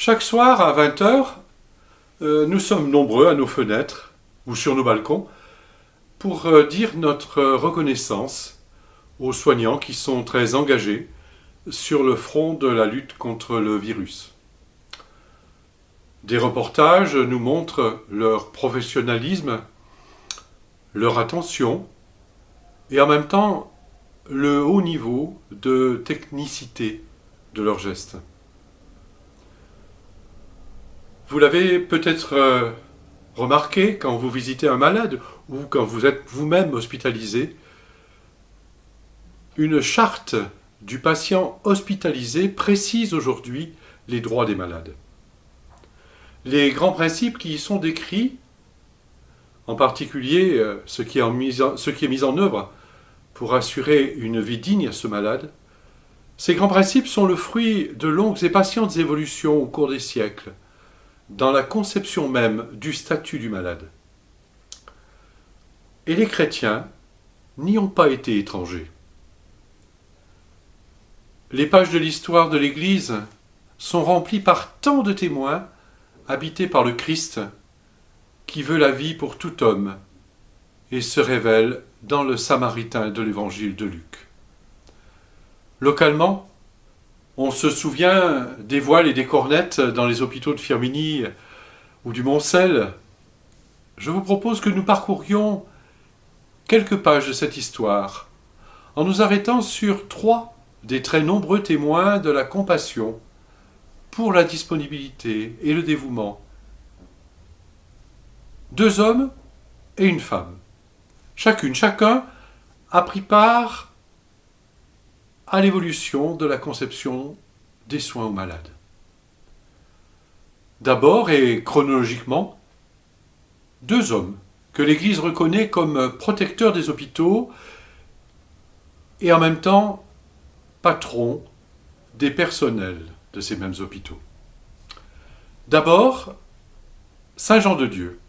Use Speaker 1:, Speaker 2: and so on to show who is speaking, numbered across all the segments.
Speaker 1: Chaque soir à 20 heures, nous sommes nombreux à nos fenêtres ou sur nos balcons pour dire notre reconnaissance aux soignants qui sont très engagés sur le front de la lutte contre le virus. Des reportages nous montrent leur professionnalisme, leur attention et en même temps le haut niveau de technicité de leurs gestes. Vous l'avez peut-être remarqué quand vous visitez un malade ou quand vous êtes vous-même hospitalisé, une charte du patient hospitalisé précise aujourd'hui les droits des malades. Les grands principes qui y sont décrits, en particulier ce qui est mis en œuvre pour assurer une vie digne à ce malade, ces grands principes sont le fruit de longues et patientes évolutions au cours des siècles, dans la conception même du statut du malade. Et les chrétiens n'y ont pas été étrangers. Les pages de l'histoire de l'Église sont remplies par tant de témoins habités par le Christ qui veut la vie pour tout homme et se révèle dans le Samaritain de l'Évangile de Luc. Localement, on se souvient des voiles et des cornettes dans les hôpitaux de Firminy ou du Moncel. Je vous propose que nous parcourions quelques pages de cette histoire en nous arrêtant sur 3 des très nombreux témoins de la compassion pour la disponibilité et le dévouement. 2 hommes et une femme. Chacun a pris part à l'évolution de la conception des soins aux malades. D'abord et chronologiquement, 2 hommes que l'Église reconnaît comme protecteurs des hôpitaux et en même temps patrons des personnels de ces mêmes hôpitaux. D'abord, Saint Jean de Dieu.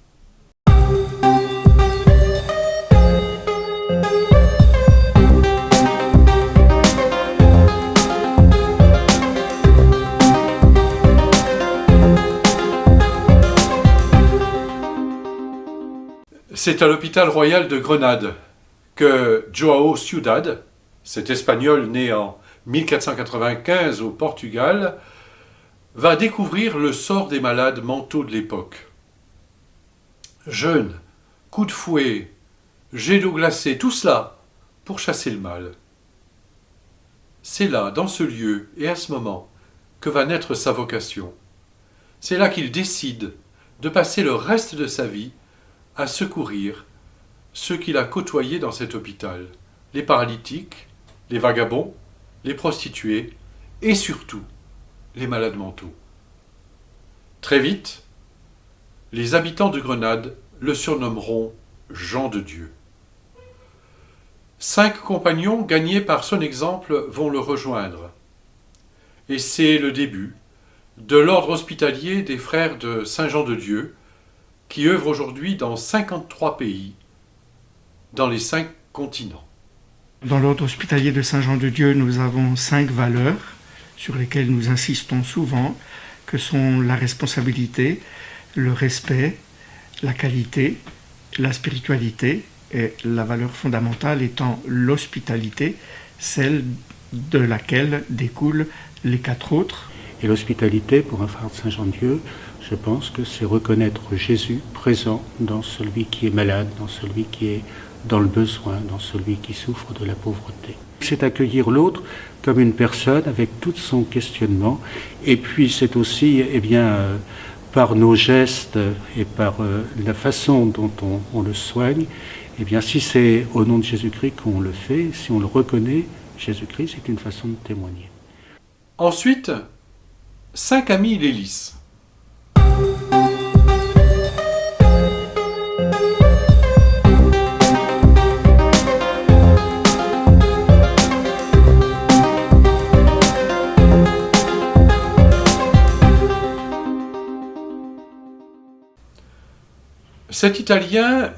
Speaker 1: C'est à l'hôpital royal de Grenade que João Ciudad, cet Espagnol né en 1495 au Portugal, va découvrir le sort des malades mentaux de l'époque. Jeûne, coups de fouet, jets d'eau glacée, tout cela pour chasser le mal. C'est là, dans ce lieu et à ce moment, que va naître sa vocation. C'est là qu'il décide de passer le reste de sa vie à secourir ceux qu'il a côtoyés dans cet hôpital, les paralytiques, les vagabonds, les prostituées et surtout les malades mentaux. Très vite, les habitants de Grenade le surnommeront Jean de Dieu. 5 compagnons gagnés par son exemple vont le rejoindre. Et c'est le début de l'ordre hospitalier des frères de Saint Jean de Dieu, qui œuvre aujourd'hui dans 53 pays, dans les 5 continents.
Speaker 2: Dans l'ordre hospitalier de Saint Jean de Dieu, nous avons 5 valeurs sur lesquelles nous insistons souvent, que sont la responsabilité, le respect, la qualité, la spiritualité et la valeur fondamentale étant l'hospitalité, celle de laquelle découlent les 4 autres.
Speaker 3: Et l'hospitalité, pour un frère de Saint Jean de Dieu, je pense que c'est reconnaître Jésus présent dans celui qui est malade, dans celui qui est dans le besoin, dans celui qui souffre de la pauvreté. C'est accueillir l'autre comme une personne avec tout son questionnement. Et puis c'est aussi, par nos gestes et par la façon dont on le soigne, si c'est au nom de Jésus-Christ qu'on le fait, si on le reconnaît, Jésus-Christ, c'est une façon de témoigner.
Speaker 1: Ensuite, 5 amis Lélis. Cet Italien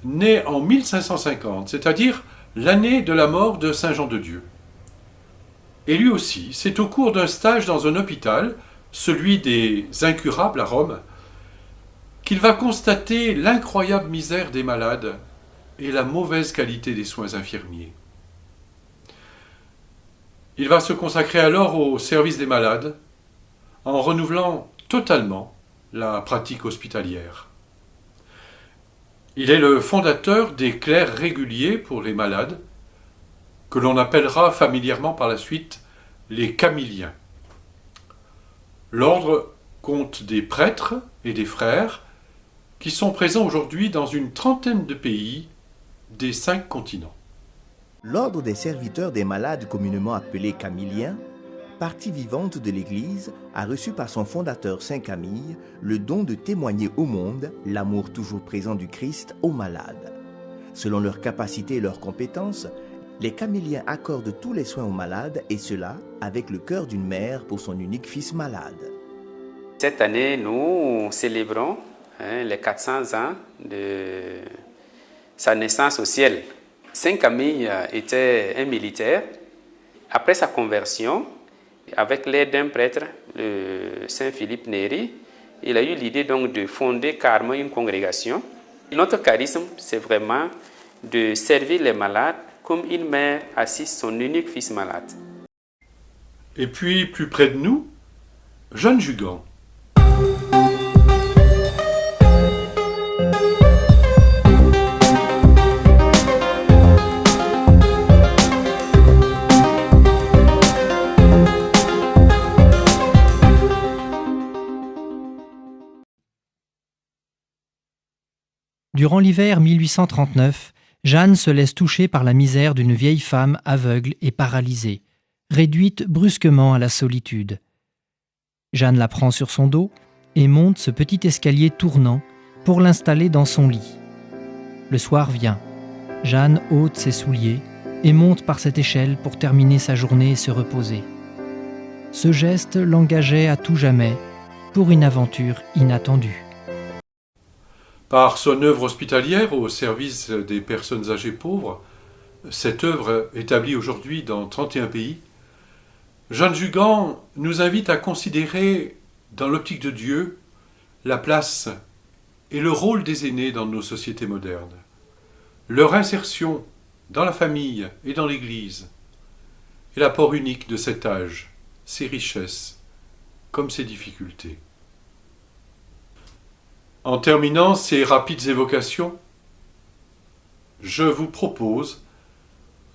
Speaker 1: naît en 1550, c'est-à-dire l'année de la mort de Saint Jean de Dieu. Et lui aussi, c'est au cours d'un stage dans un hôpital celui des incurables à Rome, qu'il va constater l'incroyable misère des malades et la mauvaise qualité des soins infirmiers. Il va se consacrer alors au service des malades en renouvelant totalement la pratique hospitalière. Il est le fondateur des clercs réguliers pour les malades, que l'on appellera familièrement par la suite les Camilliens. L'ordre compte des prêtres et des frères qui sont présents aujourd'hui dans une trentaine de pays des 5 continents.
Speaker 4: L'ordre des serviteurs des malades, communément appelé Camilliens, partie vivante de l'Église, a reçu par son fondateur Saint Camille le don de témoigner au monde l'amour toujours présent du Christ aux malades. Selon leur capacité et leurs compétences, les Camilliens accordent tous les soins aux malades, et cela avec le cœur d'une mère pour son unique fils malade.
Speaker 5: Cette année, nous célébrons les 400 ans de sa naissance au ciel. Saint Camille était un militaire. Après sa conversion, avec l'aide d'un prêtre, le Saint Philippe Néri, il a eu l'idée donc de fonder carrément une congrégation. Notre charisme, c'est vraiment de servir les malades comme une mère assiste son unique fils malade.
Speaker 1: Et puis, plus près de nous, Jeanne Jugan.
Speaker 6: Durant l'hiver 1839, Jeanne se laisse toucher par la misère d'une vieille femme aveugle et paralysée, réduite brusquement à la solitude. Jeanne la prend sur son dos et monte ce petit escalier tournant pour l'installer dans son lit. Le soir vient. Jeanne ôte ses souliers et monte par cette échelle pour terminer sa journée et se reposer. Ce geste l'engageait à tout jamais pour une aventure inattendue.
Speaker 1: Par son œuvre hospitalière au service des personnes âgées pauvres, cette œuvre établie aujourd'hui dans 31 pays, Jeanne Jugan nous invite à considérer, dans l'optique de Dieu, la place et le rôle des aînés dans nos sociétés modernes, leur insertion dans la famille et dans l'Église, et l'apport unique de cet âge, ses richesses comme ses difficultés. En terminant ces rapides évocations, je vous propose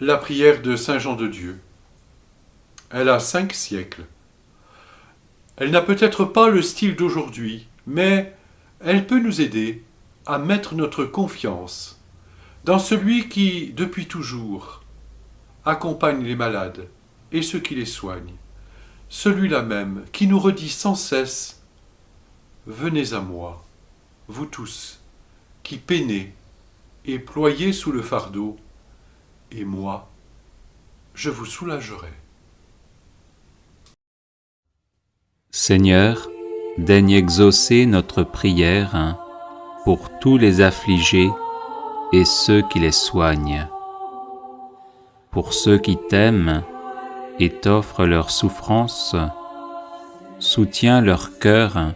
Speaker 1: la prière de Saint Jean de Dieu. Elle a 5 siècles. Elle n'a peut-être pas le style d'aujourd'hui, mais elle peut nous aider à mettre notre confiance dans celui qui, depuis toujours, accompagne les malades et ceux qui les soignent, celui-là même qui nous redit sans cesse « Venez à moi ». Vous tous, qui peinez et ployez sous le fardeau, et moi, je vous soulagerai.
Speaker 7: Seigneur, daigne exaucer notre prière pour tous les affligés et ceux qui les soignent, pour ceux qui t'aiment et t'offrent leur souffrance, soutiens leur cœur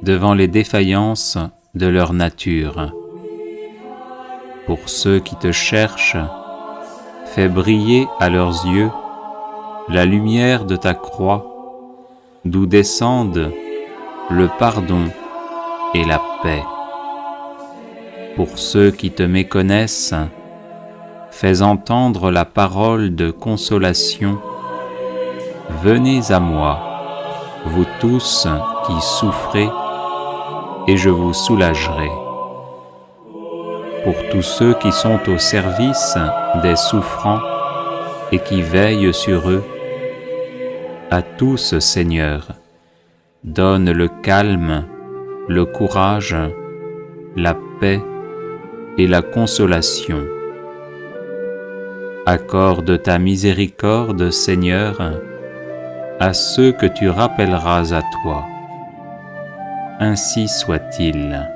Speaker 7: devant les défaillances de leur nature. Pour ceux qui te cherchent, fais briller à leurs yeux la lumière de ta croix, d'où descendent le pardon et la paix. Pour ceux qui te méconnaissent, fais entendre la parole de consolation. Venez à moi, vous tous qui souffrez, et je vous soulagerai. Pour tous ceux qui sont au service des souffrants et qui veillent sur eux, à tous, Seigneur, donne le calme, le courage, la paix et la consolation. Accorde ta miséricorde, Seigneur, à ceux que tu rappelleras à toi. Ainsi soit-il.